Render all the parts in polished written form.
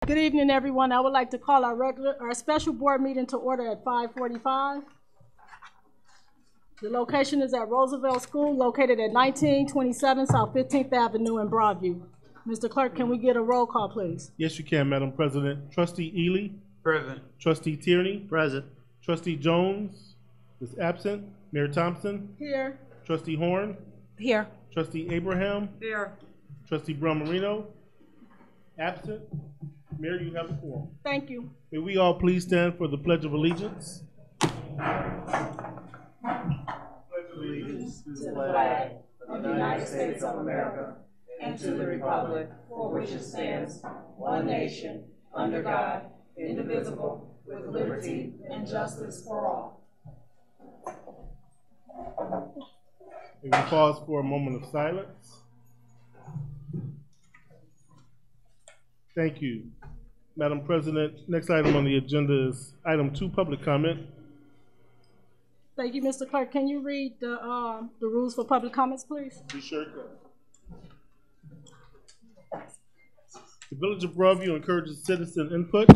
Good evening, everyone. I would like to call our special board meeting to order at 5:45. The location is at Roosevelt School, located at 1927 South 15th Avenue in Broadview. Mr. Clerk, can we get a roll call, please? Yes, you can, Madam President. Trustee Ely? Present. Trustee Tierney? Present. Trustee Jones is absent. Mayor Thompson? Here. Trustee Horn? Here. Trustee Abraham? Here. Trustee Brown Marino? Absent. Mayor, you have the quorum. Thank you. May we all please stand for the Pledge of Allegiance? Allegiance to the flag of the United States of America and to the republic for which it stands, one nation, under God, indivisible, with liberty and justice for all. We will pause for a moment of silence. Thank you. Madam President, next item on the agenda is item 2, public comment. Thank you, Mr. Clerk. Can you read the rules for public comments, please? We sure can. The Village of Broadview encourages citizen input.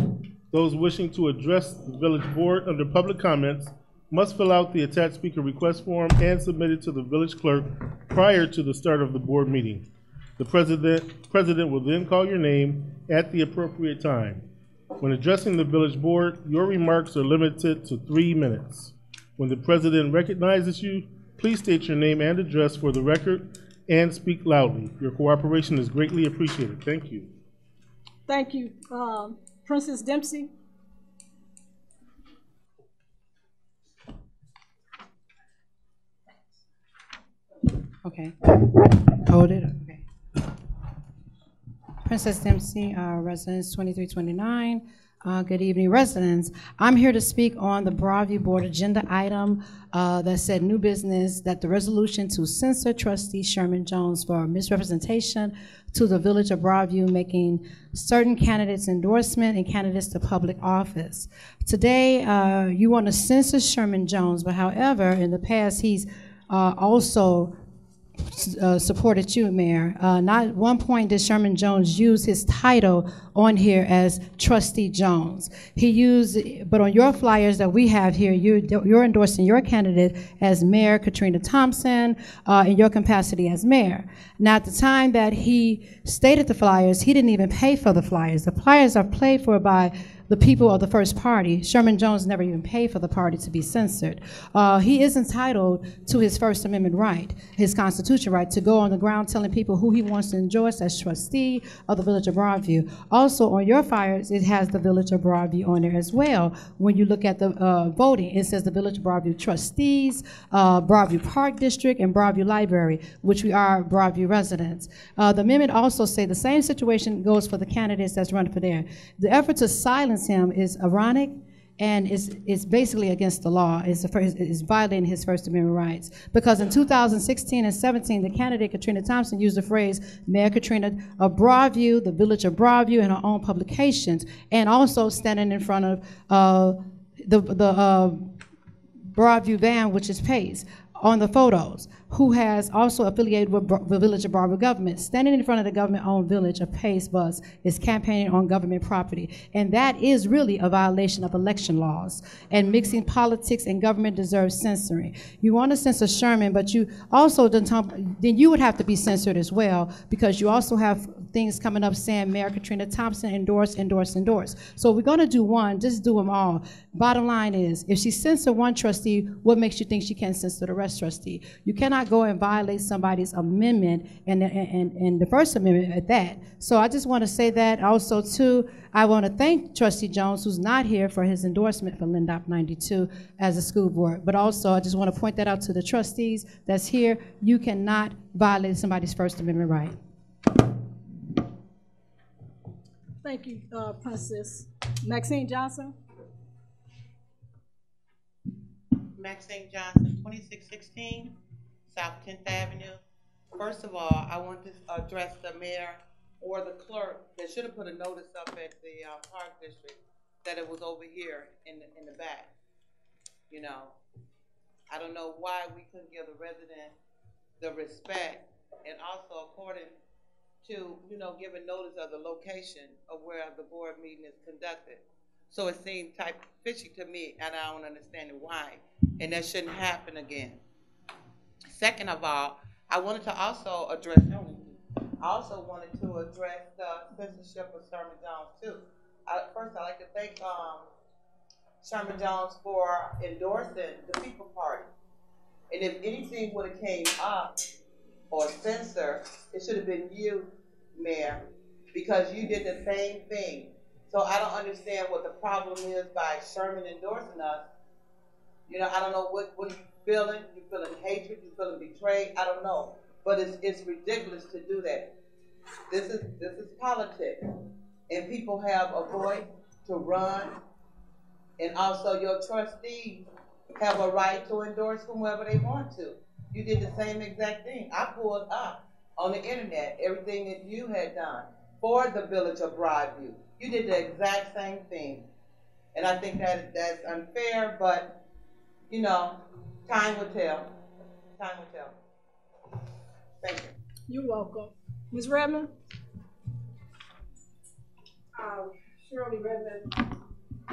Those wishing to address the village board under public comments must fill out the attached speaker request form and submit it to the village clerk prior to the start of the board meeting. The president will then call your name at the appropriate time. When addressing the village board, your remarks are limited to 3 minutes. When the president recognizes you, please state your name and address for the record and speak loudly. Your cooperation is greatly appreciated. Thank you. Thank you. Princess Dempsey. Okay. Hold it. Okay. Princess Dempsey, residence 2329. Good evening, residents. I'm here to speak on the Broadview Board agenda item that said new business, that the resolution to censor Trustee Sherman Jones for misrepresentation to the Village of Broadview, making certain candidates endorsement and candidates to public office. Today, you want to censor Sherman Jones, but however, in the past, he's also supported you, Mayor. Not one point did Sherman Jones use his title on here as Trustee Jones. He used, but on your flyers that we have here, you're endorsing your candidate as Mayor Katrina Thompson in your capacity as mayor. Now, at the time that he stated the flyers, he didn't even pay for the flyers. The flyers are paid for by the people of the first party. Sherman Jones never even paid for the party to be censored. He is entitled to his First Amendment right, his constitutional right, to go on the ground telling people who he wants to endorse as trustee of the Village of Broadview. Also, on your flyers, it has the Village of Broadview on there as well. When you look at the voting, it says the Village of Broadview trustees, Broadview Park District, and Broadview Library, which we are Broadview residents. The amendment also say the same situation goes for the candidates that's running for there. The effort to silence him is ironic and is basically against the law. It's violating his First Amendment rights. Because in 2016 and 17, the candidate Katrina Thompson used the phrase Mayor Katrina of Broadview, the Village of Broadview, in her own publications, and also standing in front of the Broadview van, which is Pace, on the photos, who has also affiliated with the Village of Broadview government, standing in front of the government-owned Village of Pace bus, is campaigning on government property. And that is really a violation of election laws. And mixing politics and government deserves censoring. You want to censor Sherman, but you also then you would have to be censored as well, because you also have things coming up saying Mayor Katrina Thompson endorse. So we're going to do one, just do them all. Bottom line is, if she censored one trustee, what makes you think she can't censor the rest trustee? You cannot go and violate somebody's amendment and the First Amendment at that. So I just want to say that. Also, too, I want to thank Trustee Jones, who's not here, for his endorsement for LINDOP 92 as a school board. But also, I just want to point that out to the trustees that's here. You cannot violate somebody's First Amendment right. Thank you, Princess. Maxine Johnson. Maxine Johnson, 2616 South 10th Avenue. First of all, I want to address the mayor or the clerk that should have put a notice up at the Park District that it was over here in the back. You know, I don't know why we couldn't give the resident the respect, and also according to, give a notice of the location of where the board meeting is conducted. So it seemed type fishy to me, and I don't understand why, and that shouldn't happen again. Second of all, I wanted to also address the censorship of Sherman Jones too. First, I'd like to thank Sherman Jones for endorsing the People Party. And if anything would have came up or censored, it should have been you, Mayor, because you did the same thing. So I don't understand what the problem is by Sherman endorsing us. I don't know what you feeling. You feeling hatred? You feeling betrayed? I don't know. But it's ridiculous to do that. This is politics, and people have a voice to run, and also your trustees have a right to endorse whomever they want to. You did the same exact thing. I pulled up on the internet everything that you had done for the village of Broadview. You did the exact same thing, and I think that's unfair. But time will tell. Time will tell. Thank you. You're welcome. Ms. Redmond? Shirley Redmond,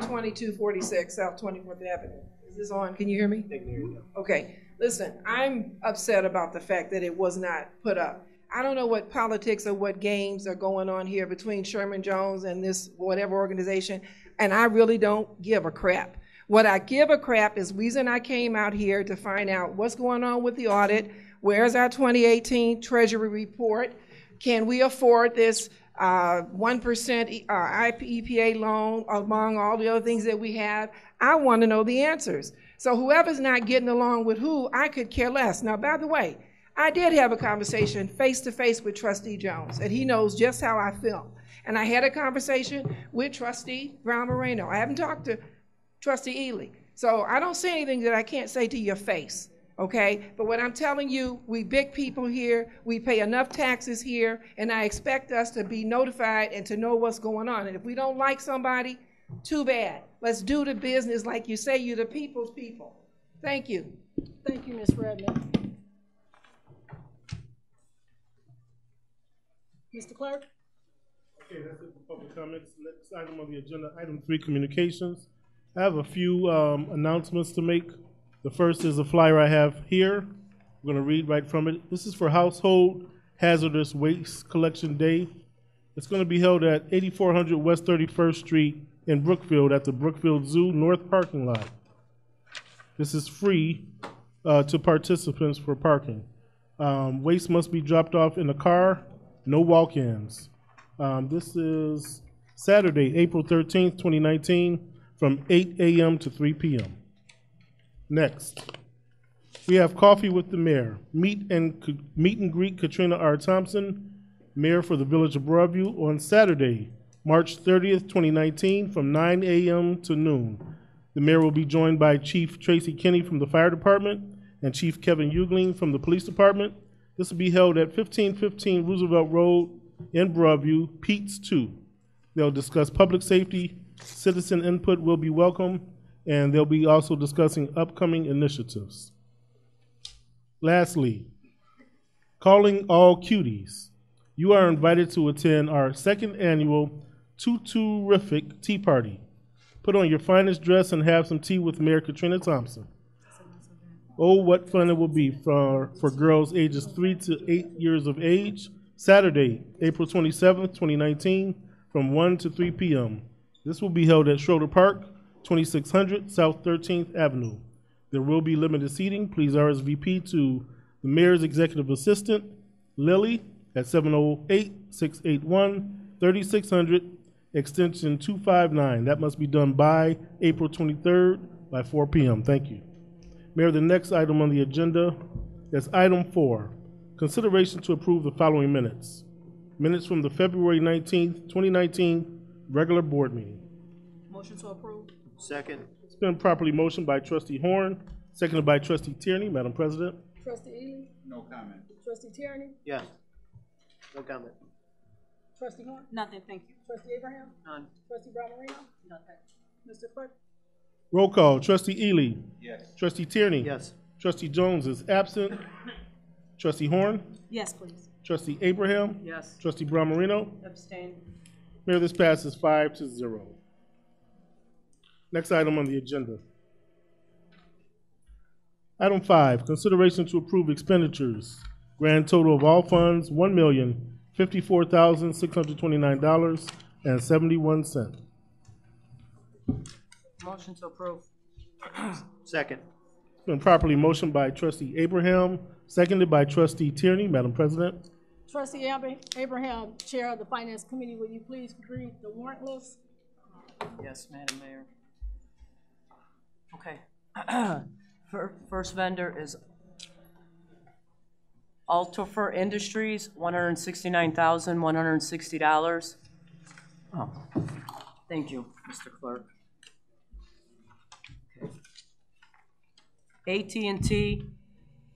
2246 South 24th Avenue. Is this on? Can you hear me? I can hear you. Okay. Listen, I'm upset about the fact that it was not put up. I don't know what politics or what games are going on here between Sherman Jones and this whatever organization, and I really don't give a crap. What I give a crap is the reason I came out here to find out what's going on with the audit. Where's our 2018 Treasury report? Can we afford this 1% EPA loan among all the other things that we have? I want to know the answers. So whoever's not getting along with who, I could care less. Now, by the way, I did have a conversation face-to-face with Trustee Jones, and he knows just how I feel. And I had a conversation with Trustee Brown Moreno. I haven't talked to Trustee Ely. So I don't say anything that I can't say to your face. Okay, but what I'm telling you, we big people here, we pay enough taxes here, and I expect us to be notified and to know what's going on. And if we don't like somebody, too bad. Let's do the business like you say you're the people's people. Thank you. Thank you, Ms. Redmond. Mr. Clerk? Okay, that's it for public comments. Next item on the agenda, item 3, communications. I have a few announcements to make. The first is a flyer I have here. I'm going to read right from it. This is for Household Hazardous Waste Collection Day. It's going to be held at 8400 West 31st Street in Brookfield at the Brookfield Zoo North parking lot. This is free to participants for parking. Waste must be dropped off in a car, no walk-ins. This is Saturday, April 13th, 2019, from 8 a.m. to 3 p.m. Next, we have Coffee with the Mayor. Meet and greet Katrina R. Thompson, Mayor for the Village of Broadview, on Saturday, March 30th, 2019, from 9 a.m. to noon. The Mayor will be joined by Chief Tracy Kinney from the Fire Department and Chief Kevin Ugling from the Police Department. This will be held at 1515 Roosevelt Road in Broadview, Pete's 2. They'll discuss public safety, citizen input will be welcome, and they'll be also discussing upcoming initiatives. Lastly, calling all cuties. You are invited to attend our second annual Tuturific Tea Party. Put on your finest dress and have some tea with Mayor Katrina Thompson. Oh, what fun it will be for girls ages 3 to 8 years of age. Saturday, April 27th, 2019, from 1 to 3 p.m. This will be held at Schroeder Park, 2600 South 13th Avenue. There will be limited seating. Please RSVP to the Mayor's Executive Assistant, Lily, at 708-681-3600, extension 259. That must be done by April 23rd by 4 p.m. Thank you. Mayor, the next item on the agenda is item 4, consideration to approve the following minutes. Minutes from the February 19th, 2019 regular board meeting. Motion to approve. Second. It's been properly motioned by Trustee Horn, seconded by Trustee Tierney. Madam President. Trustee Ely? No comment. Trustee Tierney? Yes. No comment. Trustee Horn? Nothing, thank you. Trustee Abraham? None. Trustee Brown Moreno? Nothing. Mr. Clerk? Roll call. Trustee Ely. Yes. Trustee Tierney. Yes. Trustee Jones is absent. Trustee Horn. Yes, please. Trustee Abraham? Yes. Trustee Brown Marino? Abstain. Mayor, this passes 5-0. Next item on the agenda. Item 5, consideration to approve expenditures. Grand total of all funds, $1,054,629.71. Motion to approve. Second. It's been properly motioned by Trustee Abraham, seconded by Trustee Tierney. Madam President. Trustee Abraham, Chair of the Finance Committee, will you please read the warrant list? Yes, Madam Mayor. Okay. First vendor is Altifer Industries, $169,160. Oh, thank you, Mr. Clerk. Okay. AT&T,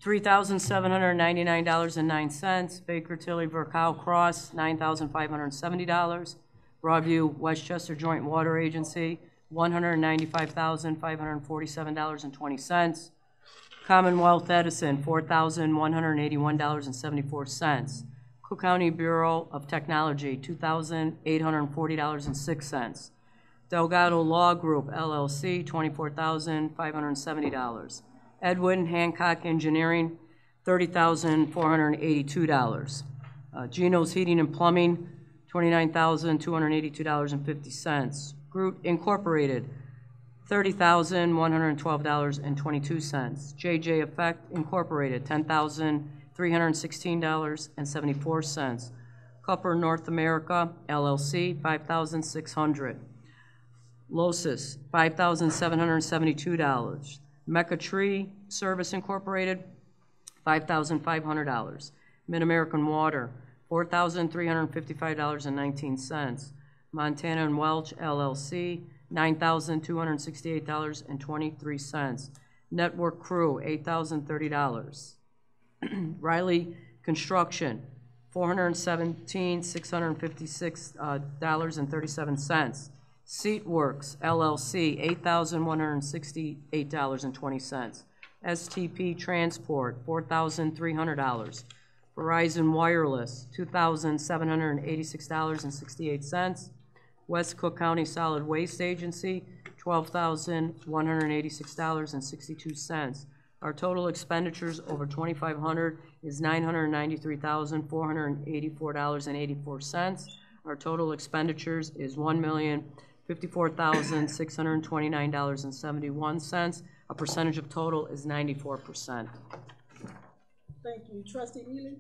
$3,799.09. Baker Tilly Vercow Cross, $9,570. Broadview Westchester Joint Water Agency, $195,547.20. Commonwealth Edison, $4,181.74. Cook County Bureau of Technology, $2,840.06. Delgado Law Group, LLC, $24,570. Edwin Hancock Engineering, $30,482. Geno's Heating and Plumbing, $29,282.50. Groot Incorporated, $30,112.22. JJ Effect Incorporated, $10,316.74. Cupper North America, LLC, $5,600. Losis, $5,772. Mecca Tree Service Incorporated, $5,500. Mid-American Water, $4,355.19. Montana and Welch, LLC, $9,268.23. Network Crew, $8,030. Riley Construction, $417,656.37. Seatworks, LLC, $8,168.20. STP Transport, $4,300. Verizon Wireless, $2,786.68. West Cook County Solid Waste Agency, $12,186.62. Our total expenditures over 2,500 is $993,484.84. Our total expenditures is $1,054,629.71. A percentage of total is 94%. Thank you. Trustee Ely?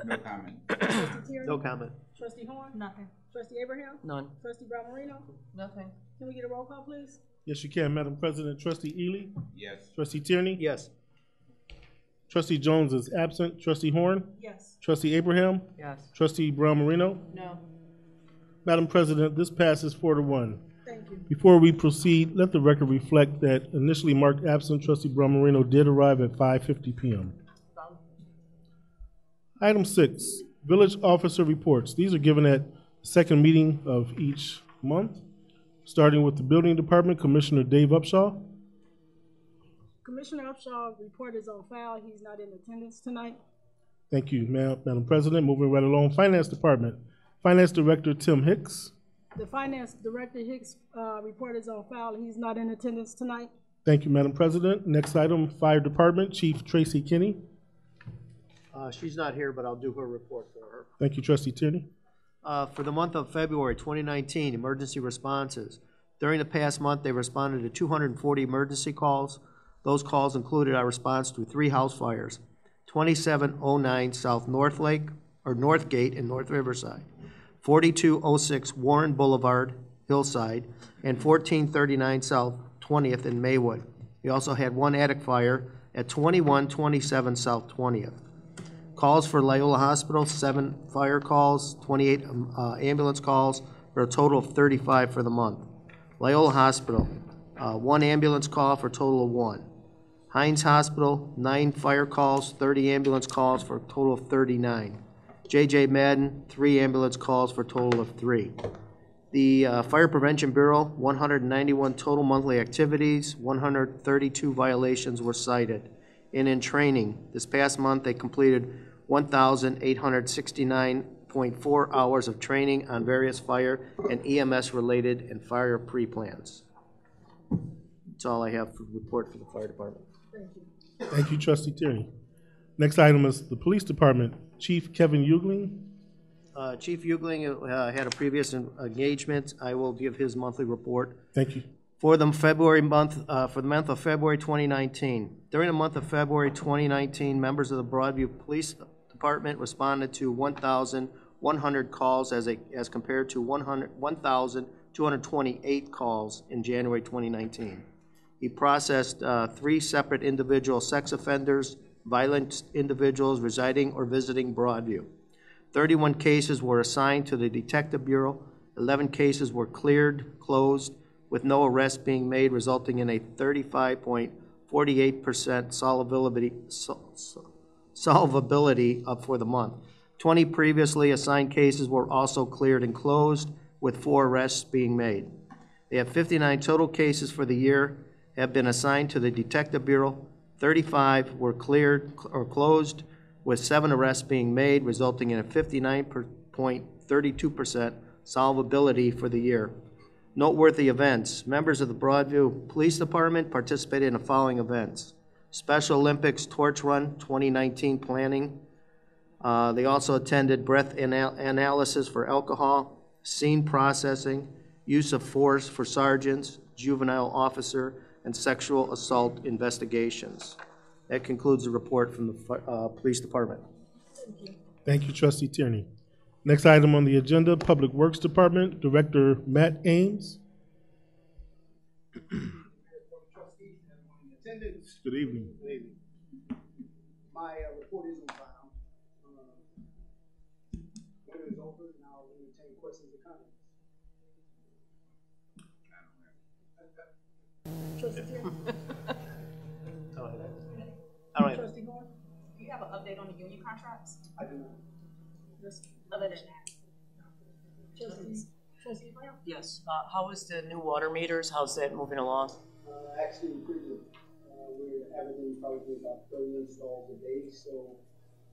No comment. Trustee Tierney? No comment. Trustee Horn? Nothing. Trustee Abraham? None. Trustee Brown Marino? Nothing. Can we get a roll call, please? Yes, you can, Madam President. Trustee Ely? Yes. Trustee Tierney? Yes. Trustee Jones is absent. Trustee Horn? Yes. Trustee Abraham? Yes. Trustee Brown Marino? No. Madam President, this passes 4-1. Thank you. Before we proceed, let the record reflect that initially marked absent Trustee Brown Marino did arrive at 5:50 p.m. Item 6, Village Officer Reports. These are given at the second meeting of each month, starting with the Building Department, Commissioner Dave Upshaw. Commissioner Upshaw's report is on file. He's not in attendance tonight. Thank you, Madam President. Moving right along, Finance Department. Finance Director Tim Hicks. The Finance Director Hicks' report is on file. He's not in attendance tonight. Thank you, Madam President. Next item, Fire Department, Chief Tracy Kinney. She's not here, but I'll do her report for her. Thank you, Trustee Tierney. For the month of February 2019, emergency responses. During the past month, they responded to 240 emergency calls. Those calls included our response to 3 house fires, 2709 South Northgate in North Riverside, 4206 Warren Boulevard, Hillside, and 1439 South 20th in Maywood. We also had 1 attic fire at 2127 South 20th. Calls for Loyola Hospital, 7 fire calls, 28 ambulance calls, for a total of 35 for the month. Loyola Hospital, 1 ambulance call for a total of 1. Hines Hospital, 9 fire calls, 30 ambulance calls for a total of 39. J.J. Madden, 3 ambulance calls for a total of 3. The Fire Prevention Bureau, 191 total monthly activities, 132 violations were cited. And in training, this past month they completed 1,869.4 hours of training on various fire and EMS-related and fire pre-plans. That's all I have for the report for the fire department. Thank you, Trustee Tierney. Next item is the Police Department. Chief Kevin Ugling. Chief Ugling had a previous engagement. I will give his monthly report. Thank you. For the month of February 2019. During the month of February 2019, members of the Broadview Police Department responded to 1,100 calls as compared to 1,228 calls in January 2019. He processed 3 separate individual sex offenders, violent individuals residing or visiting Broadview. 31 cases were assigned to the Detective Bureau. 11 cases were closed, with no arrest being made, resulting in a 35.48% solvability for the month. 20 previously assigned cases were also cleared and closed, with 4 arrests being made. They have 59 total cases for the year have been assigned to the Detective Bureau. 35 were cleared or closed, with 7 arrests being made, resulting in a 59.32% solvability for the year. Noteworthy events. Members of the Broadview Police Department participated in the following events: Special Olympics Torch Run 2019 planning. They also attended breath analysis for alcohol, scene processing, use of force for sergeants, juvenile officer, and sexual assault investigations. That concludes the report from the Police Department. Thank you, Trustee Tierney. Next item on the agenda, Public Works Department, Director Matt Ames. Good evening. My report is on file. When it is open, and I'll entertain questions or comments. Trustee Horn, do you have an update on the union contracts? I do not. Other than that. Trustee Brown? Yes. How is the new water meters? How's that moving along? Actually, pretty good. We're averaging probably about 30 installs a day, so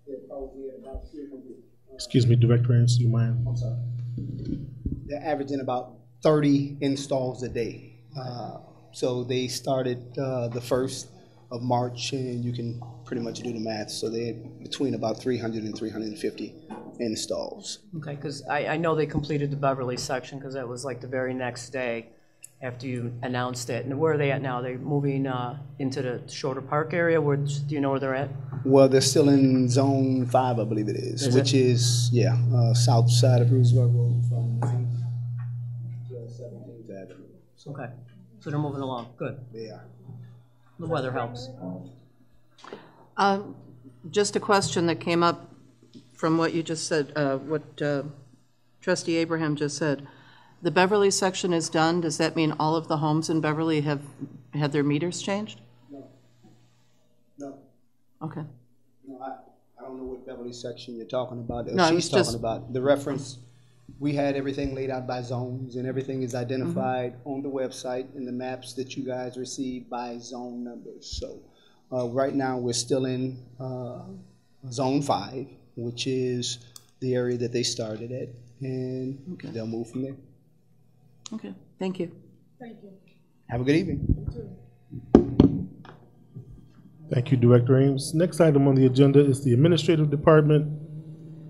they're probably at about 300. Excuse me, Director Ames, do you mind? I'm sorry. They're averaging about 30 installs a day. So they started the 1st of March, and you can pretty much do the math. So they're between about 300 and 350 installs. Okay, because I know they completed the Beverly section because that was like the very next day after you announced it. And where are they at now? They're moving into the Schroeder Park area? Do you know where they're at? Well, they're still in Zone 5, I believe it is, which is, south side of Roosevelt Road from 9th to 17th Avenue. So, okay, so they're moving along. Good. they are. The weather helps. Just a question that came up from what you just said, what Trustee Abraham just said. The Beverly section is done. Does that mean all of the homes in Beverly have had their meters changed? No. Okay. No, I don't know what Beverly section you're talking about. No, She's talking about the reference. We had everything laid out by zones, and everything is identified on the website in the maps that you guys receive by zone numbers. So right now we're still in Zone 5, which is the area that they started at, and they'll move from there. Okay, thank you. Thank you. Have a good evening. Thank you, Director Ames. Next item on the agenda is the Administrative Department,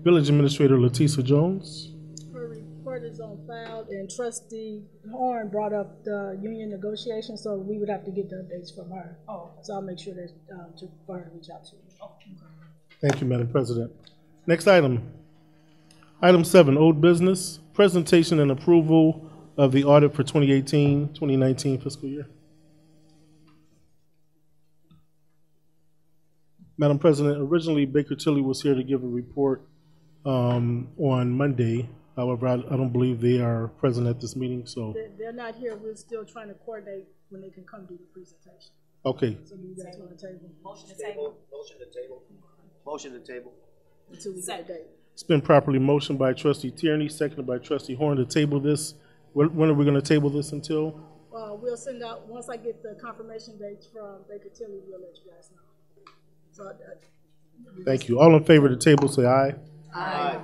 Village Administrator Letisa Jones. Her report is on file, and Trustee Horn brought up the union negotiations, so we would have to get the updates from her. Oh. So I'll make sure that for her to reach out to you. Oh, okay. Thank you, Madam President. Next item. Item 7, old business, presentation and approval of the audit for 2018-2019 fiscal year. Madam President, originally Baker Tilly was here to give a report on Monday. However, I don't believe they are present at this meeting, so. They're not here. We're still trying to coordinate when they can come do the presentation. Okay. So you guys want to table? Motion to table. Motion to table. Motion to table. Until we get a date. It's been properly motioned by Trustee Tierney, seconded by Trustee Horn to table this. When are we going to table this until? We'll send out, once I get the confirmation dates from Baker Tilly, we'll let you guys know. So Thank you. All in favor of the table, say aye. Aye.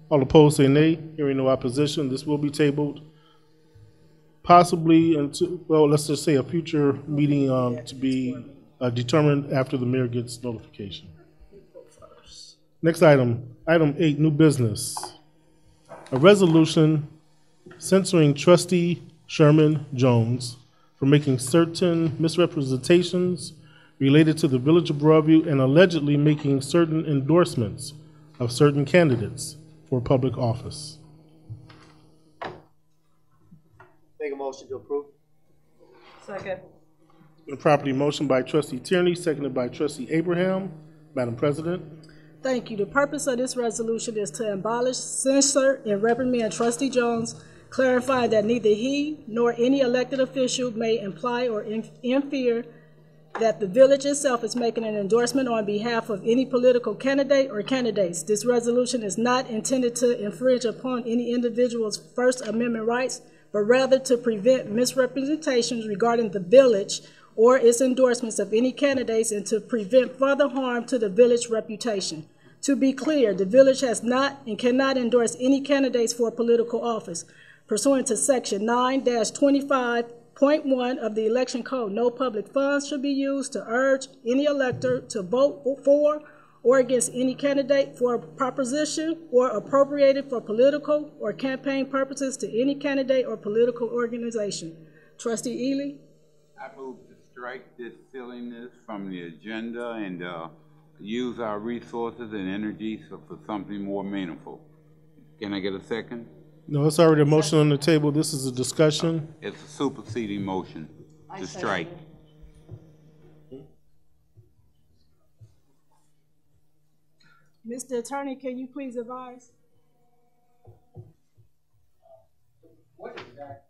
All opposed, say nay. Hearing no opposition, this will be tabled. Possibly into, well, let's just say a future meeting to be determined after the mayor gets notification. Next item, item 8, new business. A resolution censuring trustee Sherman Jones for making certain misrepresentations related to the Village of Broadview and allegedly making certain endorsements of certain candidates for public office. Make a motion to approve. Second. Been properly motioned by trustee Tierney, seconded by trustee Abraham. Madam President. Thank you. The purpose of this resolution is to abolish, censor, and reprimand trustee Jones, clarifying that neither he nor any elected official may imply or infer that the village itself is making an endorsement on behalf of any political candidate or candidates. This resolution is not intended to infringe upon any individual's First Amendment rights, but rather to prevent misrepresentations regarding the village or its endorsements of any candidates and to prevent further harm to the village reputation. To be clear, the village has not and cannot endorse any candidates for political office. Pursuant to Section 9-25.1 of the Election Code, no public funds should be used to urge any elector to vote for or against any candidate for a proposition or appropriated for political or campaign purposes to any candidate or political organization. Trustee Ely? I move to strike this silliness from the agenda and use our resources and energy for something more meaningful. Can I get a second? No, it's already a motion on the table. This is a discussion. It's a superseding motion to strike. Mr. Attorney, can you please advise? What exact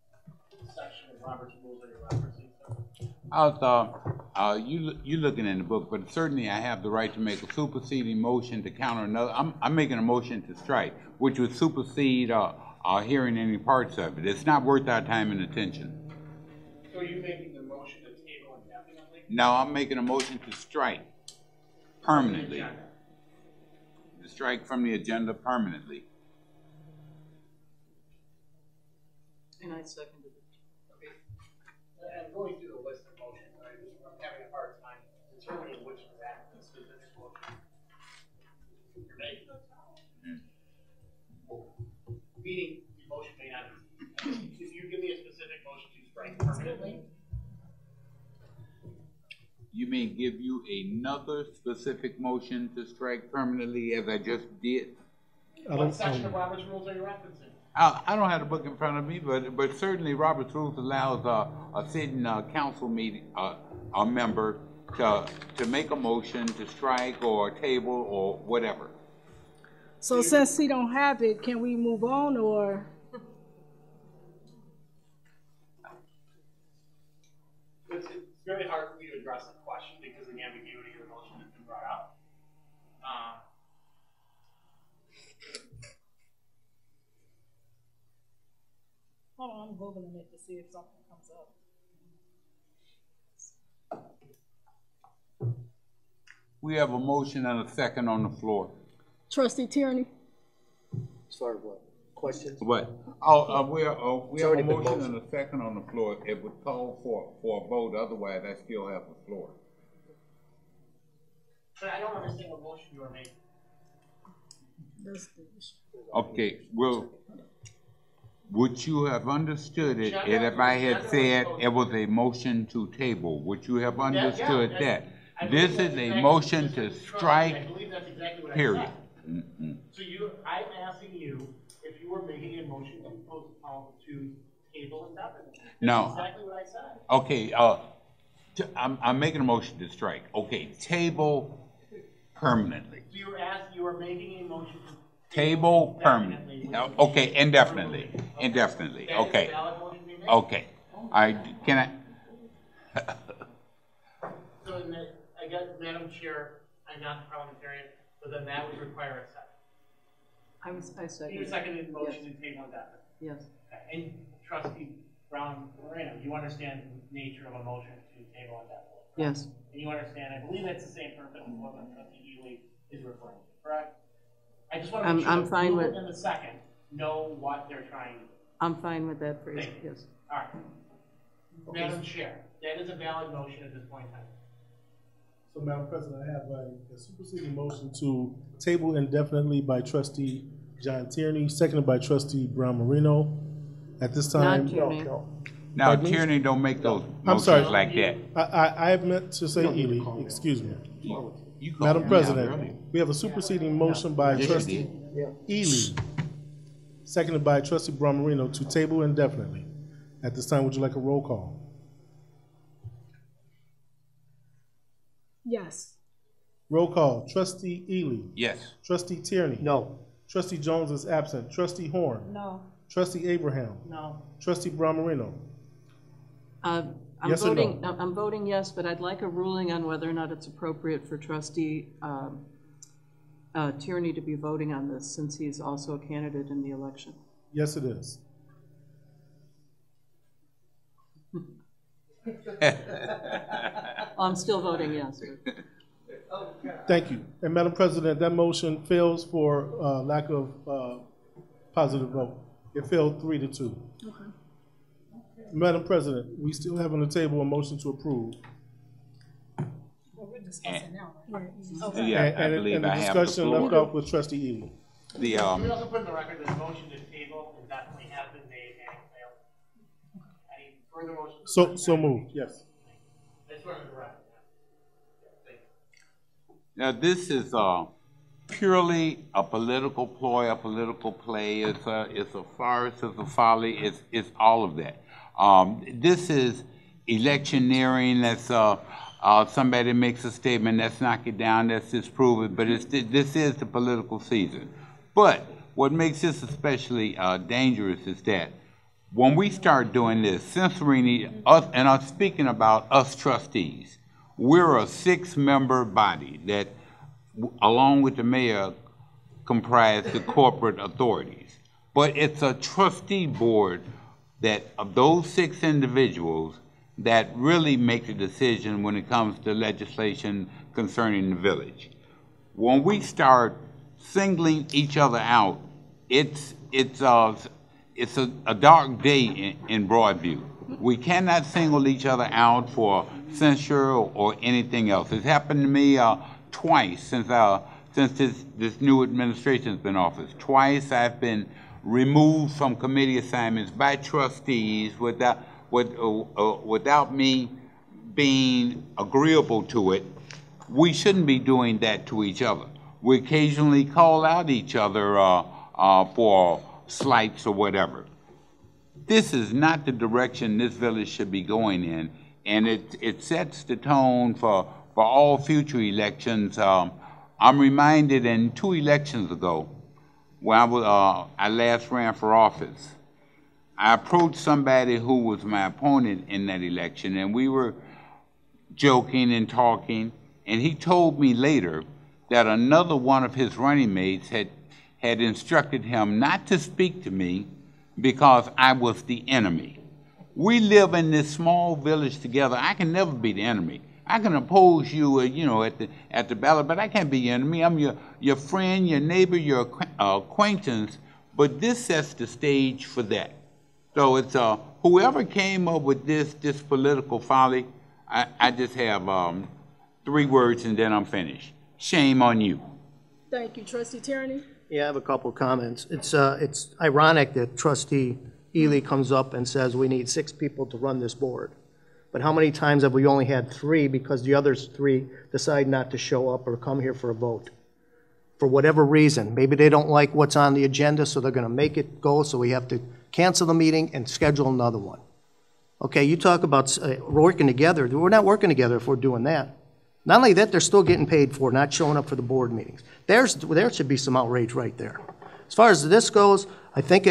section of Robert's rules are you referencing, sir? You looking in the book, but certainly I have the right to make a superseding motion to counter another. I'm making a motion to strike, which would supersede hearing any parts of it. It's not worth our time and attention. So are you making the motion to table indefinitely? No, I'm making a motion to strike permanently. To strike from the agenda permanently. And I seconded it. Okay. I'm going through the list of motions, right? I'm having a hard time determining which exact specific motion you're making. Meaning, the motion may not be. If you give me a specific motion to strike permanently. You may give you another specific motion to strike permanently as I just did? What section of Robert's rules are you referencing? I don't have the book in front of me, but certainly Robert's rules allows a sitting council meeting, a member to make a motion to strike or table or whatever. So since he don't have it, can we move on or? It's very hard for me to address the question because of the ambiguity of the motion that's been brought up. Hold on, I'm Googling it to see if something comes up. We have a motion and a second on the floor. Trustee Tierney? As far as what? Questions? What? We have a motion and a second on the floor. It would call for a vote, otherwise I still have the floor. But I don't understand what motion you are making. Okay, well, would you have understood it if I had said it was a motion to table? Would you have understood that? This is a motion to strike, I believe that's exactly what period. I said. So I'm asking you if you were making a motion to postpone to table indefinitely. No. That's exactly what I said. Okay, I'm making a motion to strike. Okay, table permanently. So you were making a motion to Table permanently. Okay, indefinitely. Indefinitely. Okay. Okay. Can I? So I guess, Madam Chair, I'm not the parliamentarian, but then that would require a second. I seconded. You seconded the motion Yes. to table indefinitely. Yes. And Trustee Brown Moreno, you understand the nature of a motion to table indefinitely? Yes. and you understand, I believe that's the same purpose as what Trustee Ely is referring to, correct? I just want to make sure I'm fine with, in the second know what they're trying to do. I'm fine with that phrase, yes. All right. Okay. Madam Chair, that is a valid motion at this point in time. So, Madam President, I have a superseding motion to table indefinitely by Trustee John Tierney, seconded by Trustee Brown Marino. At this time, Now, Tierney don't make those motions like that. I meant to say Ely. Excuse me. Madam President, we have a superseding motion by Trustee Ely, seconded by Trustee Brown Marino to table indefinitely. At this time, would you like a roll call? Yes. Roll call. Trustee Ely. Yes. Trustee Tierney. No. Trustee Jones is absent. Trustee Horn. No. Trustee Abraham. No. Trustee Brown Marino. I'm Yes or voting. no? I'm voting yes, but I'd like a ruling on whether or not it's appropriate for Trustee Tierney to be voting on this, since he's also a candidate in the election. Yes, it is. I'm still voting yes. Thank you. And Madam President, that motion fails for lack of positive vote. It failed 3-2. Okay. Madam President, we still have on the table a motion to approve. Well, we're discussing now, right? Okay. Yeah, I believe and I the have the discussion left floor. off with Trustee Ely. The, We also put in the record that the motion to table and definitely has been made and failed. Any further motions? So moved, yes. That's where I'm correct. Now, this is purely a political ploy, a political play. It's a farce, it's a folly, it's all of that. This is electioneering. That's somebody makes a statement, let's knock it down, let's disprove it, but this is the political season. But what makes this especially dangerous is that when we start doing this, censoring us, and I'm speaking about us trustees, we're a 6-member body that, along with the mayor, comprise the corporate authorities. But it's a trustee board that of those 6 individuals that really make the decision when it comes to legislation concerning the village. When we start singling each other out, it's a dark day in Broadview. We cannot single each other out for censure or anything else. It's happened to me twice since this new administration's been in office. Twice I've been removed from committee assignments by trustees without me being agreeable to it. We shouldn't be doing that to each other. We occasionally call out each other for slights or whatever. This is not the direction this village should be going in, and it sets the tone for all future elections. I'm reminded in 2 elections ago, when I last ran for office, I approached somebody who was my opponent in that election, and we were joking and talking, and he told me later that another one of his running mates had instructed him not to speak to me because I was the enemy. We live in this small village together. I can never be the enemy. I can oppose you, at the ballot, but I can't be your enemy. I'm your friend, your neighbor, your acquaintance. But this sets the stage for that. So it's whoever came up with this political folly. I just have 3 words and then I'm finished. Shame on you. Thank you. Trustee Tierney? Yeah, I have a couple of comments. It's ironic that Trustee Ely comes up and says we need 6 people to run this board. But how many times have we only had 3 because the other 3 decide not to show up or come here for a vote? For whatever reason. Maybe they don't like what's on the agenda, so they're going to make it go, so we have to cancel the meeting and schedule another one. Okay, you talk about working together. We're not working together if we're doing that. Not only that, they're still getting paid for not showing up for the board meetings. There should be some outrage right there. As far as this goes, I think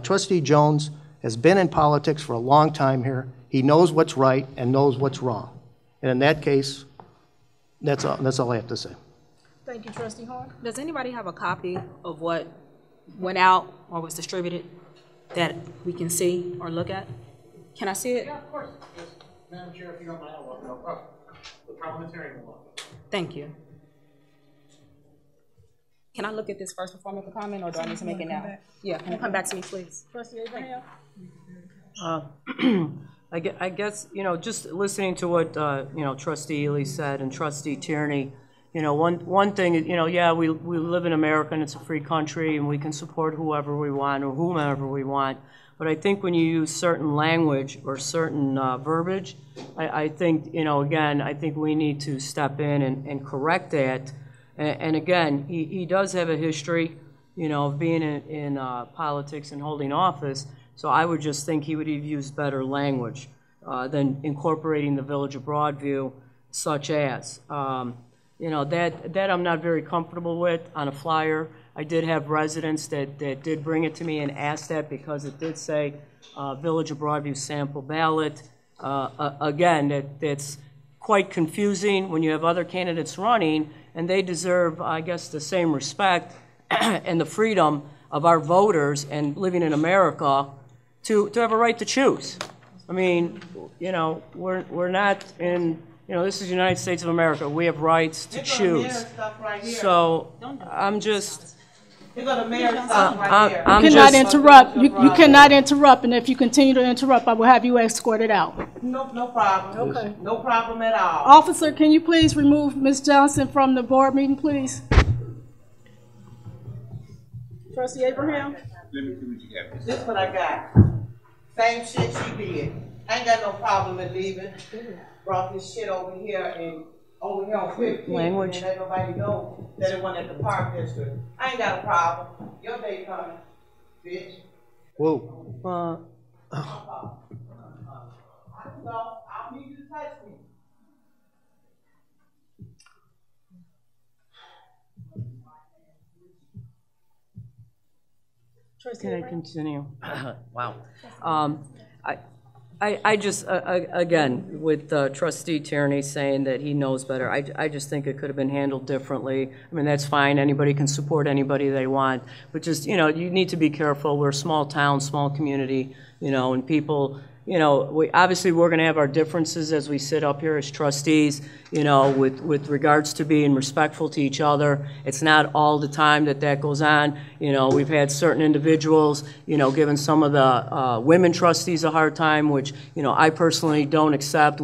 Trustee Jones has been in politics for a long time here. He knows what's right and knows what's wrong. And in that case, that's all I have to say. Thank you, Trustee Horn. Does anybody have a copy of what went out or was distributed that we can see or look at? Can I see it? Yeah, of course. Yes. Madam Chair, if you don't mind, I'll walk it up. The parliamentarian will. Thank you. Can I look at this first before I make a comment, or do I need to make it now? Yeah, can you come back to me, please? Trustee Abraham? I guess, just listening to what, Trustee Ely said and Trustee Tierney, one thing, yeah, we live in America and it's a free country and we can support whoever we want or whomever we want. But I think when you use certain language or certain verbiage, I think, again, I think we need to step in and correct that. And again, he does have a history, of being in politics and holding office. So I would just think he would have used better language than incorporating the Village of Broadview, such as. That I'm not very comfortable with on a flyer. I did have residents that did bring it to me and asked that because it did say Village of Broadview sample ballot. Again, that's quite confusing when you have other candidates running, and they deserve, I guess, the same respect and the freedom of our voters and living in America to have a right to choose. I mean, we're not in, this is the United States of America. We have rights to choose. So I'm just. You're gonna mayor stuff right here. You cannot interrupt. You cannot interrupt, and if you continue to interrupt, I will have you escorted out. No problem. Okay. No problem at all. Officer, can you please remove Ms. Johnson from the board meeting, please? Trustee Abraham? Let me see what you got. This is what I got. Same shit she did. I ain't got no problem with leaving. Brought this shit over here and over here on 15th. Language. And let nobody know that it went at the park district. I ain't got a problem. Your day coming, bitch. Whoa. I don't know. I don't need you to touch me. Can I continue? Wow. I just, again, with Trustee Tierney saying that he knows better, I just think it could have been handled differently. I mean, that's fine. Anybody can support anybody they want. But just, you need to be careful. We're a small town, small community, and people, obviously we're going to have our differences as we sit up here as trustees, with regards to being respectful to each other. It's not all the time that goes on. We've had certain individuals, giving some of the women trustees a hard time, which, I personally don't accept.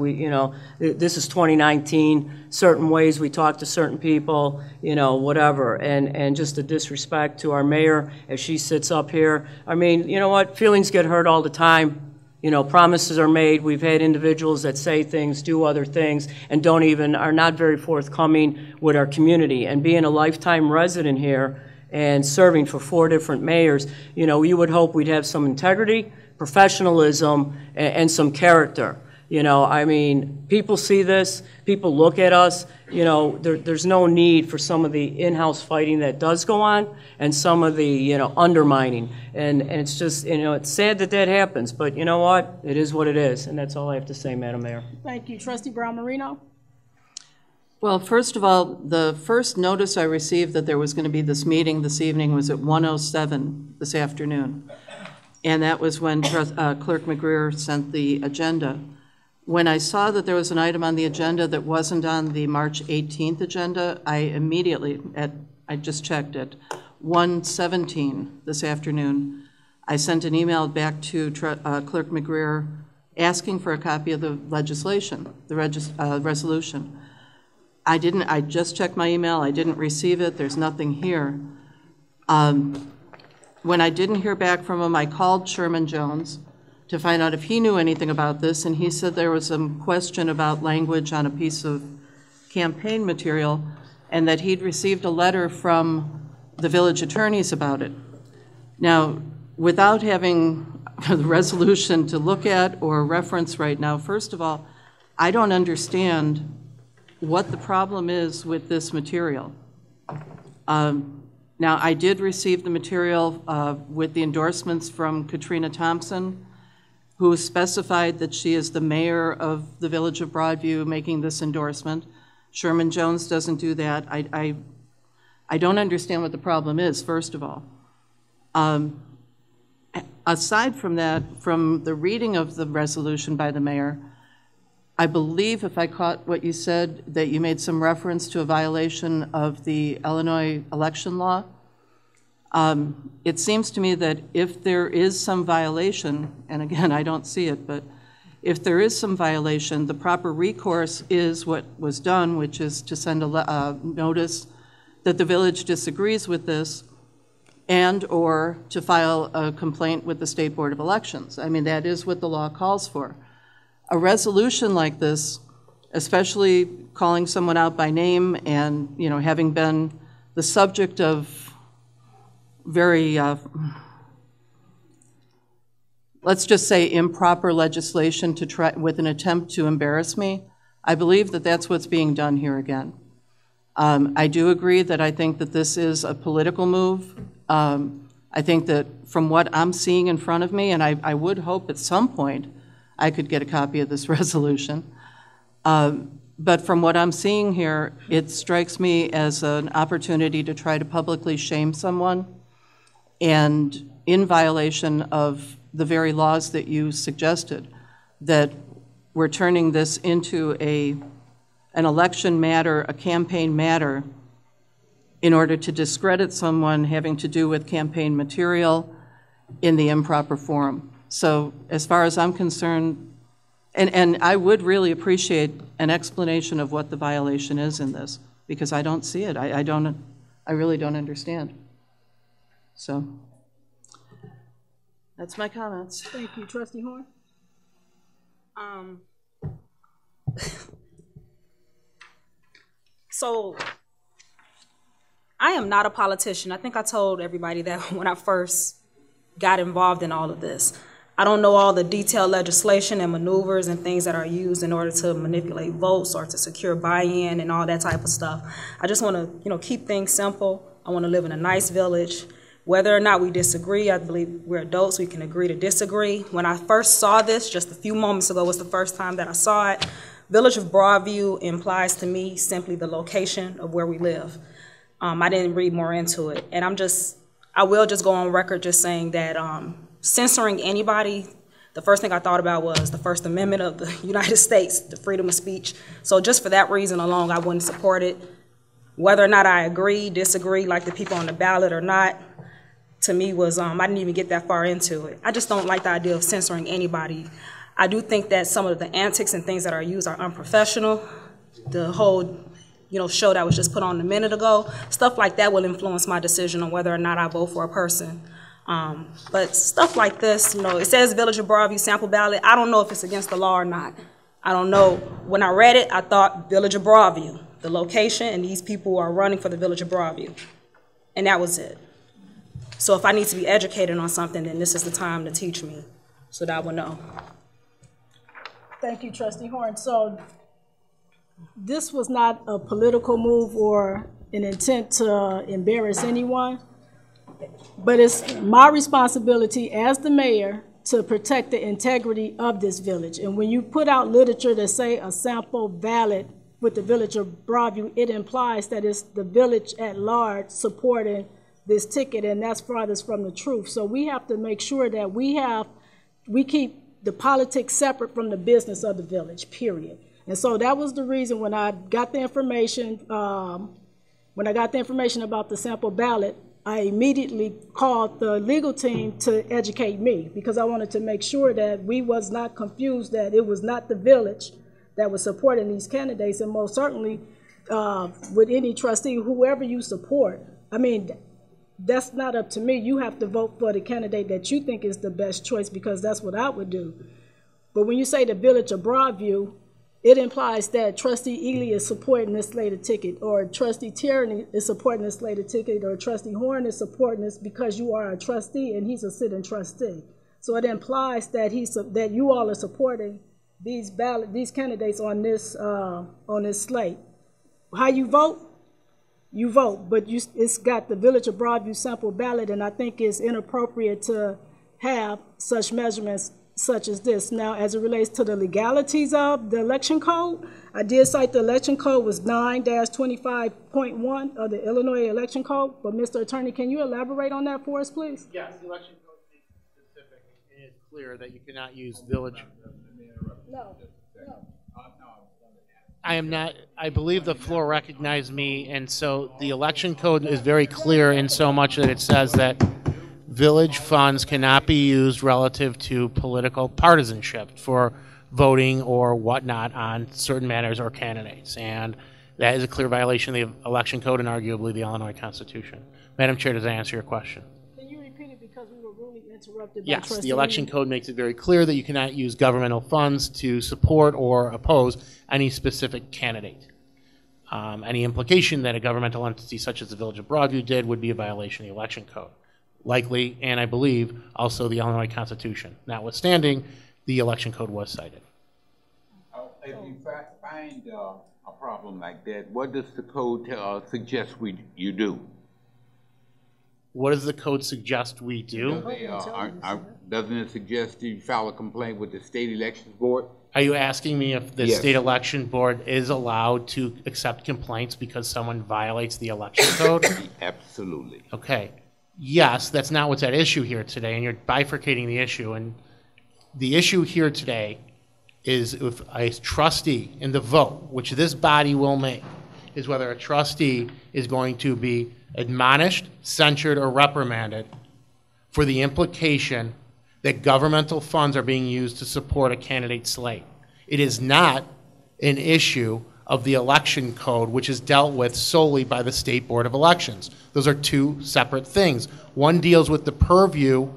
This is 2019. Certain ways we talk to certain people, whatever, and just the disrespect to our mayor as she sits up here. I mean, you know what? Feelings get hurt all the time. Promises are made. We've had individuals that say things, do other things, and are not very forthcoming with our community. And being a lifetime resident here and serving for 4 different mayors, you would hope we'd have some integrity, professionalism, and some character. I mean, people see this, people look at us, there's no need for some of the in-house fighting that does go on and some of the, undermining. And it's just, it's sad that happens, but you know what? It is what it is, and that's all I have to say, Madam Mayor. Thank you. Trustee Brown Marino? Well, first of all, the first notice I received that there was going to be this meeting this evening was at 1:07 this afternoon. And that was when Clerk McGreer sent the agenda. When I saw that there was an item on the agenda that wasn't on the March 18th agenda, I immediately, I just checked it, 1:17 this afternoon, I sent an email back to Clerk McGreer asking for a copy of the legislation, the resolution. I just checked my email, I didn't receive it, there's nothing here. When I didn't hear back from him, I called Sherman Jones to find out if he knew anything about this, and he said there was some question about language on a piece of campaign material, and that he'd received a letter from the village attorneys about it. Now, without having the resolution to look at or reference right now, first of all, I don't understand what the problem is with this material. Now, I did receive the material with the endorsements from Katrina Thompson, who specified that she is the mayor of the Village of Broadview making this endorsement. Sherman Jones doesn't do that. I don't understand what the problem is, first of all. Aside from that, from the reading of the resolution by the mayor, I believe, if I caught what you said, that you made some reference to a violation of the Illinois election law. It seems to me that if there is some violation, and again, I don't see it, but if there is some violation, the proper recourse is what was done, which is to send a notice that the village disagrees with this and or to file a complaint with the State Board of Elections. I mean, that is what the law calls for. A resolution like this, especially calling someone out by name and, you know, having been the subject of very, let's just say improper legislation to try with an attempt to embarrass me, I believe that that's what's being done here again. I do agree that I think that this is a political move. I think that from what I'm seeing in front of me, and I would hope at some point I could get a copy of this resolution, but from what I'm seeing here, it strikes me as an opportunity to try to publicly shame someone and in violation of the very laws that you suggested, that we're turning this into an election matter, a campaign matter, in order to discredit someone having to do with campaign material in the improper forum. So as far as I'm concerned, and I would really appreciate an explanation of what the violation is in this, because I don't see it. I really don't understand. So that's my comments. Thank you. Trustee Horn? So I am not a politician. I think I told everybody that when I first got involved in all of this. I don't know all the detailed legislation and maneuvers and things that are used in order to manipulate votes or to secure buy-in and all that type of stuff. I just want to, you know, keep things simple. I want to live in a nice village. Whether or not we disagree, I believe we're adults, we can agree to disagree. When I first saw this, just a few moments ago was the first time that I saw it, Village of Broadview implies to me simply the location of where we live. I didn't read more into it. And I will just go on record just saying that censoring anybody, the first thing I thought about was the First Amendment of the United States, the freedom of speech. So just for that reason alone, I wouldn't support it. Whether or not I agree, disagree, like the people on the ballot or not, to me was, I didn't even get that far into it. I just don't like the idea of censoring anybody. I do think that some of the antics and things that are used are unprofessional. The whole, you know, show that was just put on a minute ago, stuff like that will influence my decision on whether or not I vote for a person. But stuff like this, you know, it says Village of Broadview sample ballot. I don't know if it's against the law or not. I don't know. When I read it, I thought Village of Broadview, the location, and these people are running for the Village of Broadview. And that was it. So if I need to be educated on something, then this is the time to teach me so that I will know. Thank you, Trustee Horn. So this was not a political move or an intent to embarrass anyone, but it's my responsibility as the mayor to protect the integrity of this village. And when you put out literature that say a sample ballot with the Village of Broadview, it implies that it's the village at large supporting this ticket, and that's farthest from the truth. So we have to make sure that we keep the politics separate from the business of the village, period. And so that was the reason when I got the information, about the sample ballot, I immediately called the legal team to educate me, because I wanted to make sure that we was not confused, that it was not the village that was supporting these candidates. And most certainly with any trustee, whoever you support, I mean, that's not up to me. You have to vote for the candidate that you think is the best choice, because that's what I would do. But when you say the Village of Broadview, it implies that Trustee Ely is supporting this slated ticket, or Trustee Tierney is supporting this slated ticket, or Trustee Horn is supporting this because you are a trustee and he's a sitting trustee. So it implies that that you all are supporting these candidates on this slate. How you vote? You vote, but it's got the Village of Broadview sample ballot, and I think it's inappropriate to have such measurements such as this. Now, as it relates to the legalities of the election code, I did cite the election code was 9-25.1 of the Illinois election code, but Mr. Attorney, can you elaborate on that for us, please? Yes, the election code is specific, and it's clear that you cannot use village. No. I am not, I believe the floor recognized me, and so the election code is very clear in so much that it says that village funds cannot be used relative to political partisanship for voting or whatnot on certain matters or candidates. And that is a clear violation of the election code and arguably the Illinois Constitution. Madam Chair, does that answer your question? Can you repeat it because we were really interrupted by Yes, trustee? the election code makes it very clear that you cannot use governmental funds to support or oppose any specific candidate. Any implication that a governmental entity such as the Village of Broadview did would be a violation of the election code. Likely, and I believe, also the Illinois Constitution. Notwithstanding, the election code was cited. If you find a problem like that, what does the code suggest you do? What does the code suggest we do? Doesn't it suggest you file a complaint with the state elections board? Are you asking me if the Yes. state election board is allowed to accept complaints because someone violates the election code? Absolutely. Okay. Yes, that's not what's at issue here today, and you're bifurcating the issue. And the issue here today is if a trustee in the vote, which this body will make, is whether a trustee is going to be admonished, censured, or reprimanded for the implication that governmental funds are being used to support a candidate slate. It is not an issue of the election code, which is dealt with solely by the State Board of Elections. Those are two separate things. One deals with the purview